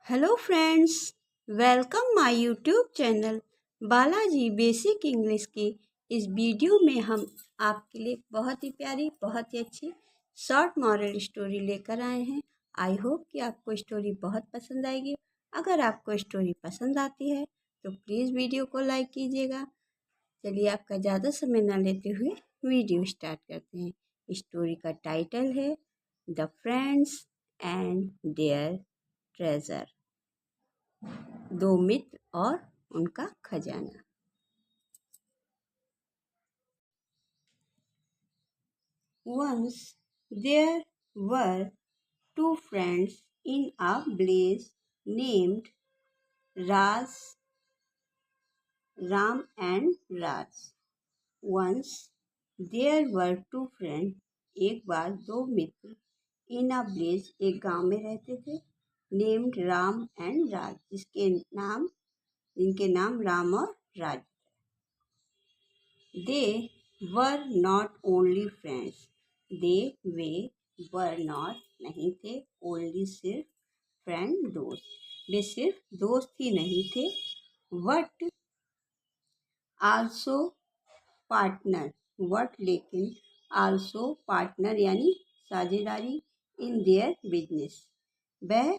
Hello friends, welcome my YouTube channel Balaji basic English की। इस video में हम आपके लिए बहुत ही प्यारी, बहुत ही अच्छी शॉर्ट मॉरल स्टोरी लेकर आए हैं। आई होप कि आपको स्टोरी बहुत पसंद आएगी। अगर आपको स्टोरी पसंद आती है तो प्लीज़ वीडियो को लाइक कीजिएगा। चलिए आपका ज़्यादा समय ना लेते हुए वीडियो स्टार्ट करते हैं। स्टोरी का टाइटल है the friends and their treasure. दो मित्र और उनका खजाना। Once there were two friends in a village named Raj, Ram and Raj. Once there were two friends. एक बार दो मित्र इन अ विलेज एक गांव में रहते थे। नेम्ड राम एंड राज, जिनके नाम राम और राज। They were not only friends. Way were not नहीं थे, only सिर्फ, फ्रेंड दोस्त। वे सिर्फ दोस्त ही नहीं थे, but also पार्टनर। लेकिन also पार्टनर यानी साझेदारी इन देयर बिजनेस। वह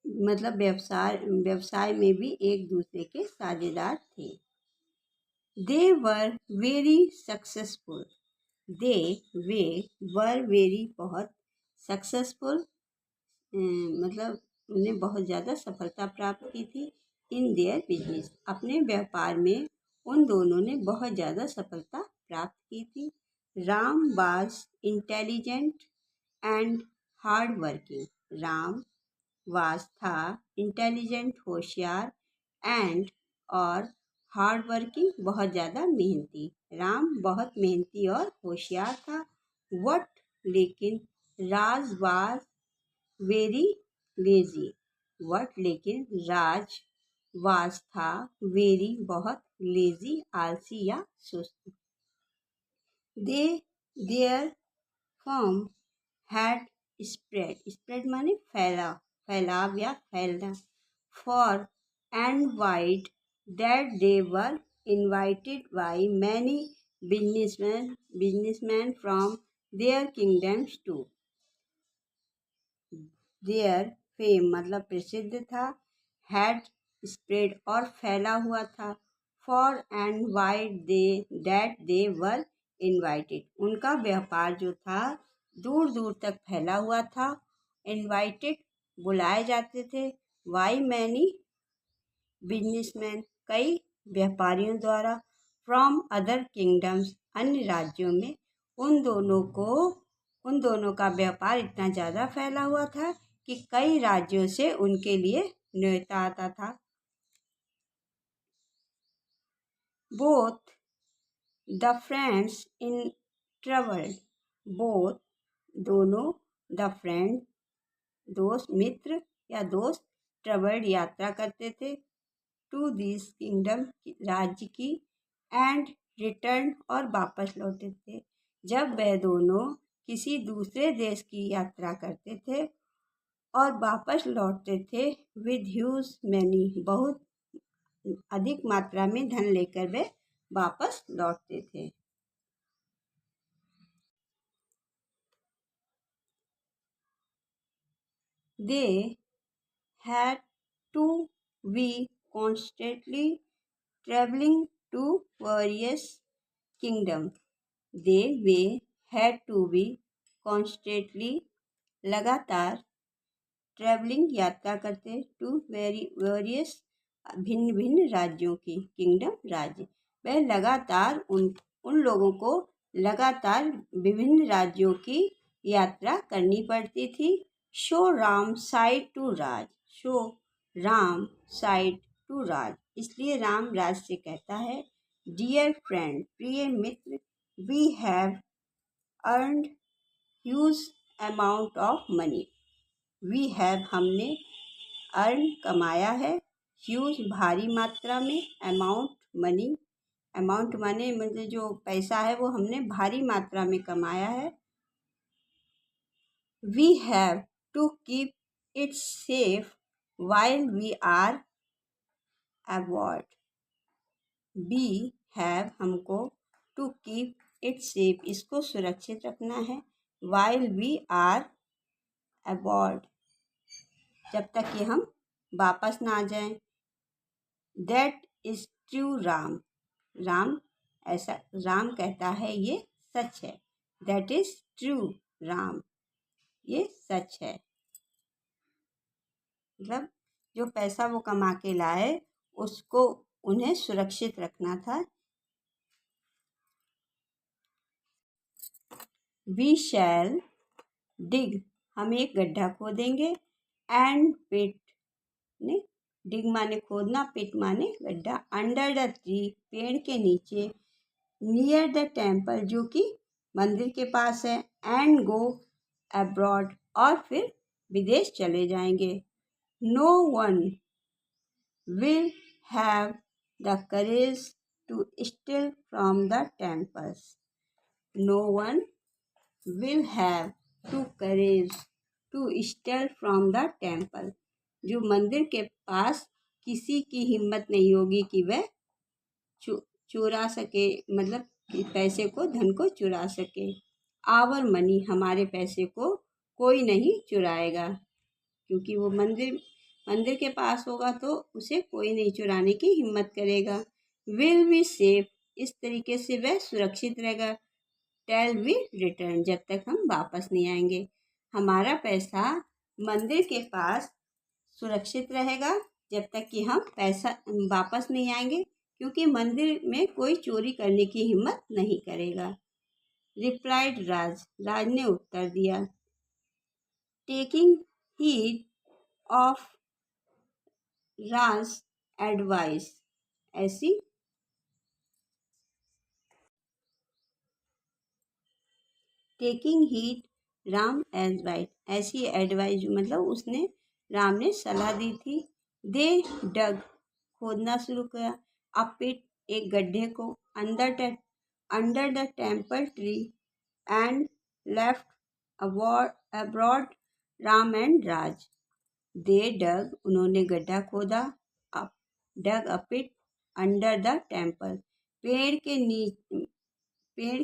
मतलब व्यवसाय में भी एक दूसरे के साझेदार थे। They were very successful. Way were very बहुत, सक्सेसफुल मतलब उन्हें बहुत ज़्यादा सफलता प्राप्त की थी। इन देयर बिजनेस, अपने व्यापार में उन दोनों ने बहुत ज़्यादा सफलता प्राप्त की थी। Ram was intelligent and hard working. Ram was था, इंटेलिजेंट होशियार, एंड और हार्ड वर्किंग बहुत ज़्यादा मेहनती। राम बहुत मेहनती और होशियार था। वट लेकिन राज वाज वेरी लेजी। लेकिन राज वाज था वेरी बहुत, लेजी आलसी या सुस्त। दे देयर फर्म हैड स्प्रेड माने फैलाव या फैलना। For and wide that they were invited by many businessmen from their kingdoms too. Their fame मतलब प्रसिद्ध था, had spread और फैला हुआ था, for and wide that they were invited उनका व्यापार जो था दूर दूर तक फैला हुआ था। invited बुलाए जाते थे, why many बिजनेसमैन कई व्यापारियों द्वारा, फ्रॉम अदर किंगडम्स अन्य राज्यों में। उन दोनों का व्यापार इतना ज़्यादा फैला हुआ था कि कई राज्यों से उनके लिए न्योता आता था। Both the friends in travelled. Both दोनों, द फ्रेंड दोस्त, मित्र या दोस्त, ट्रेवल्ड यात्रा करते थे, टू दिस किंगडम राज्य की, एंड रिटर्न और वापस लौटे थे। जब वह दोनों किसी दूसरे देश की यात्रा करते थे और वापस लौटते थे, विद ह्यूज मैनी बहुत अधिक मात्रा में धन लेकर वे वापस लौटते थे। They had to be constantly traveling to various kingdom। वे had to be constantly लगातार, traveling यात्रा करते, to various भिन्न भिन्न राज्यों की, किंगडम राज्य। वह लगातार उन लोगों को लगातार विभिन्न राज्यों की यात्रा करनी पड़ती थी। So Ram said to Raj. So Ram said to Raj, इसलिए राम राज से कहता है, डियर फ्रेंड प्रिय मित्र, we have earned huge amount of money. We have हमने, अर्न कमाया है, ह्यूज भारी मात्रा में, अमाउंट मनी, अमाउंट माने मतलब जो पैसा है वो हमने भारी मात्रा में कमाया है। We have to keep it safe while we are abroad. We have हमको to keep it safe, इसको सुरक्षित रखना है. while we are abroad, जब तक कि हम वापस ना आ जाएं. That is true Ram. Ram कहता है ये सच है. That is true राम, ये सच है. मतलब जो पैसा वो कमा के लाए उसको उन्हें सुरक्षित रखना था. वी शैल डिग, हम एक गड्ढा खोदेंगे. एंड पिट ने, डिग माने खोदना, पिट माने गड्ढा. अंडर द ट्री, पेड़ के नीचे. नियर द टेम्पल, जो कि मंदिर के पास है. एंड गो अब्रॉड, और फिर विदेश चले जाएंगे. No one will have the courage to steal from the temples. No one will have to courage to steal from the temple. जो मंदिर के पास किसी की हिम्मत नहीं होगी कि वह चुरा सके, मतलब कि पैसे को, धन को चुरा सके. आवर मनी, हमारे पैसे को कोई नहीं चुराएगा, क्योंकि वो मंदिर के पास होगा तो उसे कोई नहीं चुराने की हिम्मत करेगा. विल बी सेफ, इस तरीके से वह सुरक्षित रहेगा. टेल वी रिटर्न, जब तक हम वापस नहीं आएंगे. हमारा पैसा मंदिर के पास सुरक्षित रहेगा जब तक कि हम पैसा वापस नहीं आएंगे, क्योंकि मंदिर में कोई चोरी करने की हिम्मत नहीं करेगा. रिप्लाइड राज, राज ने उत्तर दिया. Taking heed of Raj advice, ऐसी टेकिंग हीड राम एडवाइस, ऐसी एडवाइस मतलब उसने, राम ने सलाह दी थी. दे डग, खोदना शुरू किया. अ पिट, एक गड्ढे को. Under the temple tree. And left abroad Ram and Raj. They dug, उन्होंने गड्ढा खोदा. Up, dug a pit under the temple, पेड़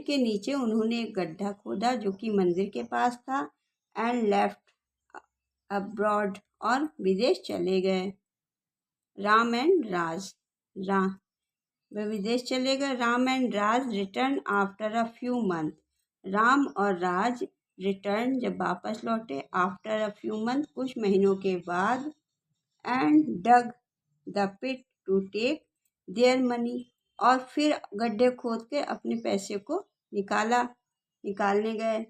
के नीचे उन्होंने एक गड्ढा खोदा जो कि मंदिर के पास था. एंड लेफ्ट अब्रॉड, और विदेश चले गए. राम एंड राज, वह विदेश चले गए. Ram and Raj return after a few month, Ram और राज रिटर्न, जब वापस लौटे. आफ्टर अ फ्यू मंथ, कुछ महीनों के बाद. And dug the pit to take their money, और फिर गड्ढे खोद के अपने पैसे को निकालने गए.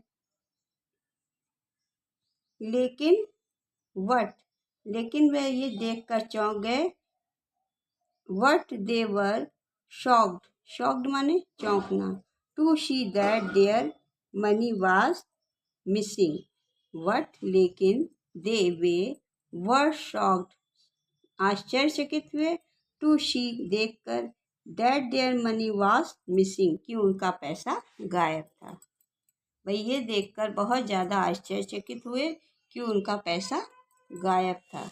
लेकिन वे ये देखकर चौंक गए. वट दे वर शॉक्ड माने चौंकना. To see that there money was missing. What, लेकिन, दे वे, वर शॉक्ड, आश्चर्यचकित हुए. टू सी, देखकर. That there money was missing, कि उनका पैसा गायब था. वही ये देखकर बहुत ज़्यादा आश्चर्यचकित हुए कि उनका पैसा गायब था.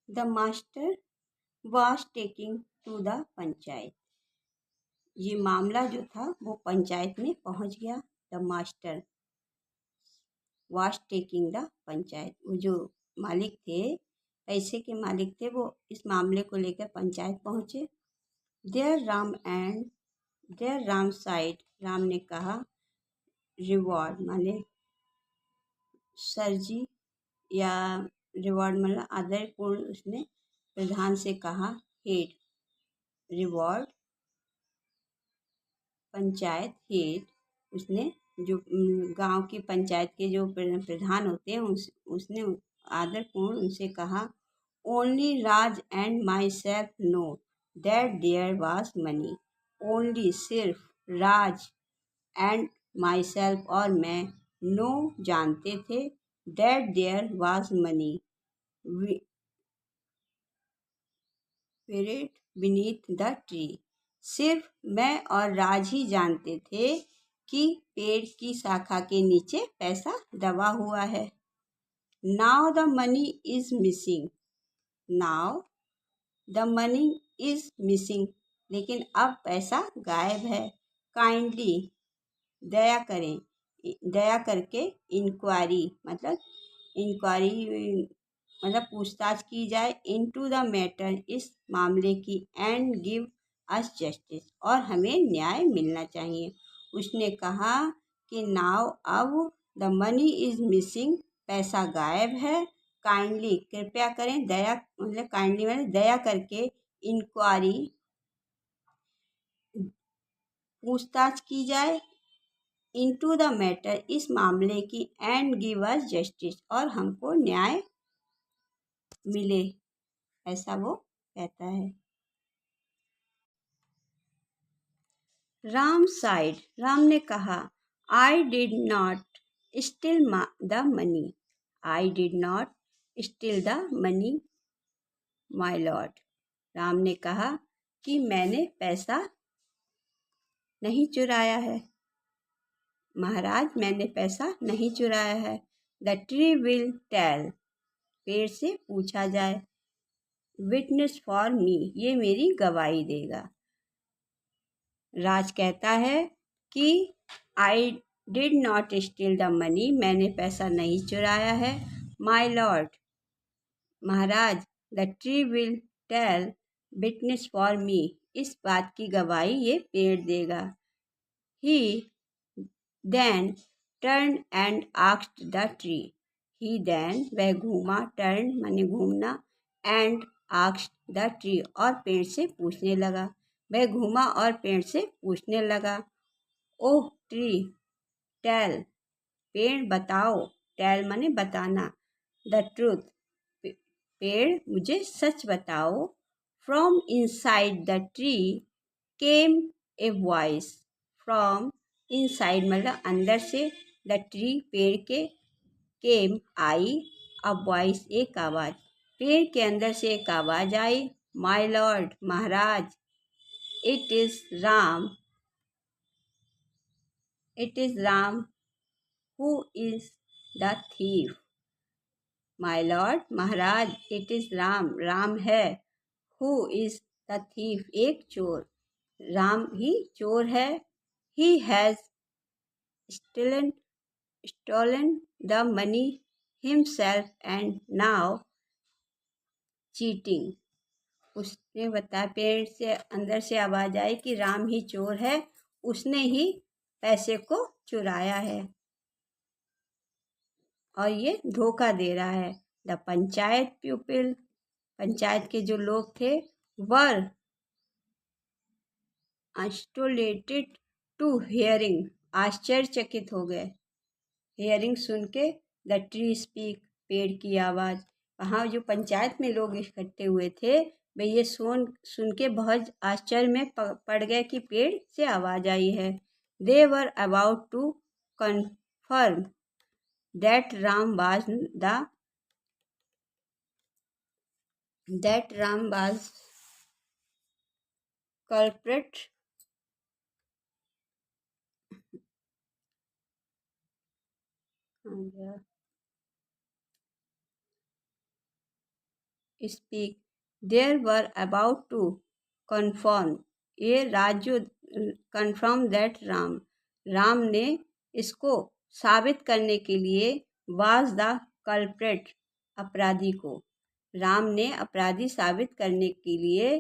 The master was taking to the panchayat. ये मामला जो था वो पंचायत में पहुंच गया. The master was taking the panchayat, वो जो मालिक थे, पैसे के मालिक थे, वो इस मामले को लेकर पंचायत पहुंचे. देयर राम साइड, राम ने कहा. रिवॉर्ड माने सरजी, या रिवॉर्ड मतलब आदर पूर्ण, उसने प्रधान से कहा. Head, reward, panchayat. हेड, उसने जो गांव की पंचायत के जो प्रधान होते हैं उसने आदरपूर्ण उनसे कहा. Only Raj and myself know that there was money. Only, सिर्फ. राज एंड माई सेल्फ, और मैं. नो, जानते थे. That there was money beneath the tree. सिर्फ मैं और राज ही जानते थे कि पेड़ की शाखा के नीचे पैसा दबा हुआ है। Now the money is missing. Now the money is missing, लेकिन अब पैसा गायब है। काइंडली, दया करें, दया करके, इंक्वायरी मतलब पूछताछ की जाए, इनटू द मैटर, इस मामले की, एंड गिव अस जस्टिस, और हमें न्याय मिलना चाहिए। उसने कहा कि नाउ, अब, द मनी इज मिसिंग, पैसा गायब है। काइंडली, कृपया करें, दया मतलब काइंडली मतलब दया करके, इंक्वायरी पूछताछ की जाए, इनटू द मैटर, इस मामले की, एंड गिव अस जस्टिस, और हमको न्याय मिले, ऐसा वो कहता है। राम साइड, राम ने कहा, आई did not steal the money. I did not steal the money, my Lord. Ram ने कहा कि मैंने पैसा नहीं चुराया है। महाराज, मैंने पैसा नहीं चुराया है। द ट्री विल टेल, पेड़ से पूछा जाए। विटनेस फॉर मी, ये मेरी गवाही देगा। राज कहता है कि I did not steal the money, मैंने पैसा नहीं चुराया है। माय लॉर्ड, महाराज, the tree will tell witness for me, इस बात की गवाही ये पेड़ देगा। He then turn and asked the tree. He then, वह घूमा, टर्न माने घूमना, एंड आस्क्ड द ट्री, और पेड़ से पूछने लगा। वह घूमा और पेड़ से पूछने लगा, ओह ट्री, टेल, पेड़ बताओ, टेल माने बताना, द ट्रूथ, पेड़ मुझे सच बताओ। From inside the tree came a voice. From inside मतलब अंदर से, द ट्री पेड़ के, केम आई, अ वॉइस एक आवाज़, पेड़ के अंदर से एक आवाज़ आई। माय लॉर्ड, महाराज, it is Ram, it is Ram who is the thief. My lord, महाराज, इट इज़ राम, राम है। हु इज़ द थीफ, एक चोर, राम ही चोर है। He has stolen stolen the money himself and now cheating. उसने बताया, पेड़ से अंदर से आवाज़ आई कि राम ही चोर है, उसने ही पैसे को चुराया है और ये धोखा दे रहा है। द पंचायत पीपल, पंचायत के जो लोग थे, वर अस्टोलेटेड टू हियरिंग, आश्चर्यचकित हो गए। हियरिंग सुन के, द ट्री स्पीक, पेड़ की आवाज़। वहाँ जो पंचायत में लोग इकट्ठे हुए थे, वे ये सुन के बहुत आश्चर्य में पड़ गए कि पेड़ से आवाज़ आई है। They were about to confirm that Ram was culprit, speak, they were about to confirm, ये राजू कन्फर्म दैट राम ने इसको साबित करने के लिए, वाज द कल्प्रेट, अपराधी को, राम ने अपराधी साबित करने के लिए,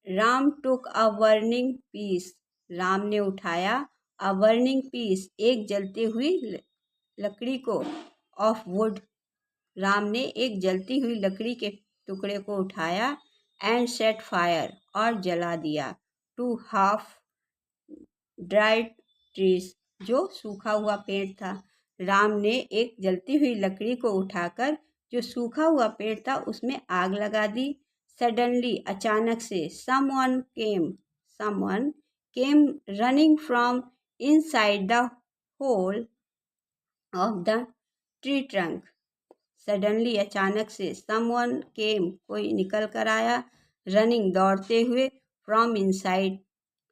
राम टुक अ बर्निंग पीस, राम ने उठाया, अ बर्निंग पीस, एक जलती हुई लकड़ी को, ऑफ वुड, राम ने एक जलती हुई लकड़ी के टुकड़े को उठाया, एंड सेट फायर, और जला दिया, टू हाफ ड्राइड ट्रीज, जो सूखा हुआ पेड़ था। राम ने एक जलती हुई लकड़ी को उठाकर जो सूखा हुआ पेड़ था उसमें आग लगा दी। सडनली, अचानक से, someone came running from inside the hole of the tree trunk. Suddenly, अचानक से, समवन केम, कोई निकल कर आया, रनिंग, दौड़ते हुए, फ्रॉम इनसाइड,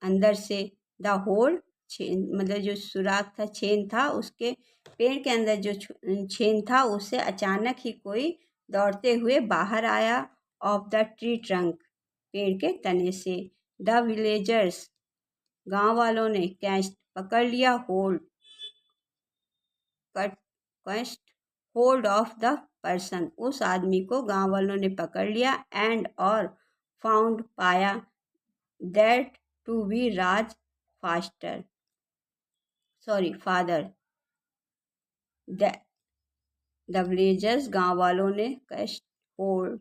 अंदर से, द होल, छेन मतलब जो सुराख था, छेन था, उसके पेड़ के अंदर जो छेन था उससे अचानक ही कोई दौड़ते हुए बाहर आया ऑफ द ट्री ट्रंक, पेड़ के तने से। द विलेजर्स, गांव वालों ने कैच, पकड़ लिया, hold, caught, caught, hold of the person, उस आदमी को गांव वालों ने पकड़ लिया, एंड और फाउंड, पाया, that to be Raj faster father. The villagers, गांव वालों ने कैस्ट, होल्ड,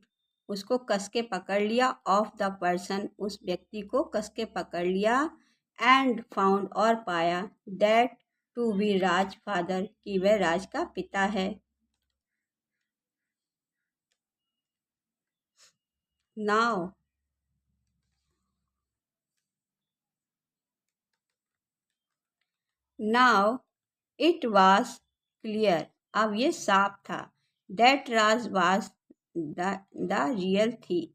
उसको कस के पकड़ लिया, ऑफ द पर्सन, उस व्यक्ति को कस के पकड़ लिया, एंड फाउंड, और पाया, that to be Raj father, कि वह राज का पिता है। Now now it was clear, अब ये साफ था, that Raj was the real the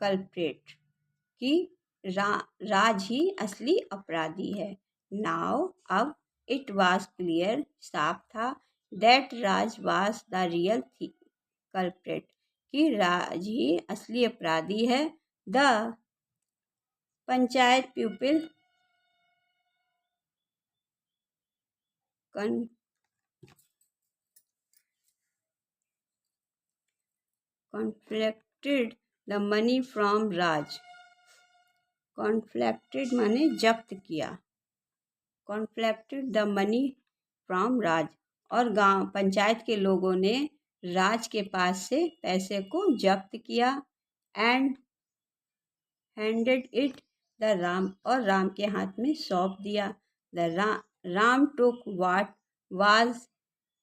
culprit, कि राज ही असली अपराधी है। नाउ, अब, इट वॉज क्लियर, साफ था, that Raj was the real the culprit, कि राज ही असली अपराधी है। The panchayat people confiscated the money from राज, कॉन्फ्लेक्टेड माने जब्त किया, कॉन्फ्लेक्टेड द मनी फ्रॉम राज, और गांव पंचायत के लोगों ने राज के पास से पैसे को जब्त किया, and handed it the Ram, और राम के हाथ में सौंप दिया। The Ram took what was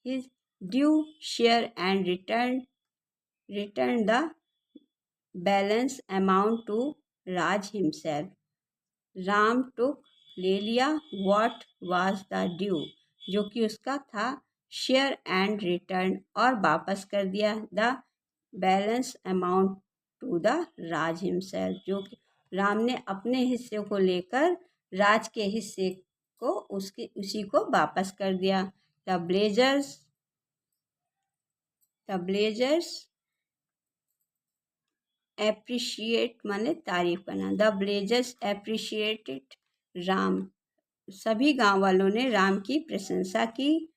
his due share and return the balance amount to Raj himself. Ram took, ले लिया, व्हाट वाज द ड्यू, जो कि उसका था, शेयर एंड रिटर्न, और वापस कर दिया, the balance amount to the Raj himself, जो कि राम ने अपने हिस्से को लेकर राज के हिस्से को उसी को वापस कर दिया। द ब्लेजर्स एप्रिशिएट माने तारीफ करना, द ब्लेजर्स एप्रिशिएटेड राम, सभी गांव वालों ने राम की प्रशंसा की,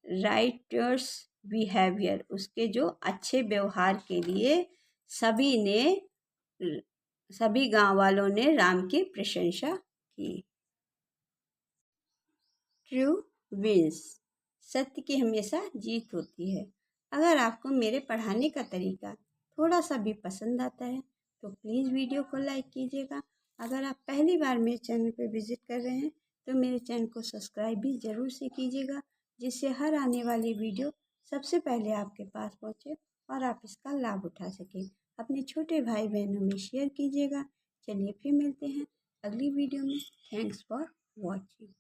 राइटर्स बिहेवियर, उसके जो अच्छे व्यवहार के लिए सभी गांव वालों ने राम की प्रशंसा की। ट्रू विंस, सत्य की हमेशा जीत होती है। अगर आपको मेरे पढ़ाने का तरीका थोड़ा सा भी पसंद आता है तो प्लीज़ वीडियो को लाइक कीजिएगा। अगर आप पहली बार मेरे चैनल पर विजिट कर रहे हैं तो मेरे चैनल को सब्सक्राइब भी ज़रूर से कीजिएगा, जिससे हर आने वाली वीडियो सबसे पहले आपके पास पहुँचे और आप इसका लाभ उठा सकें। अपने छोटे भाई बहनों में शेयर कीजिएगा। चलिए फिर मिलते हैं अगली वीडियो में। Thanks for watching.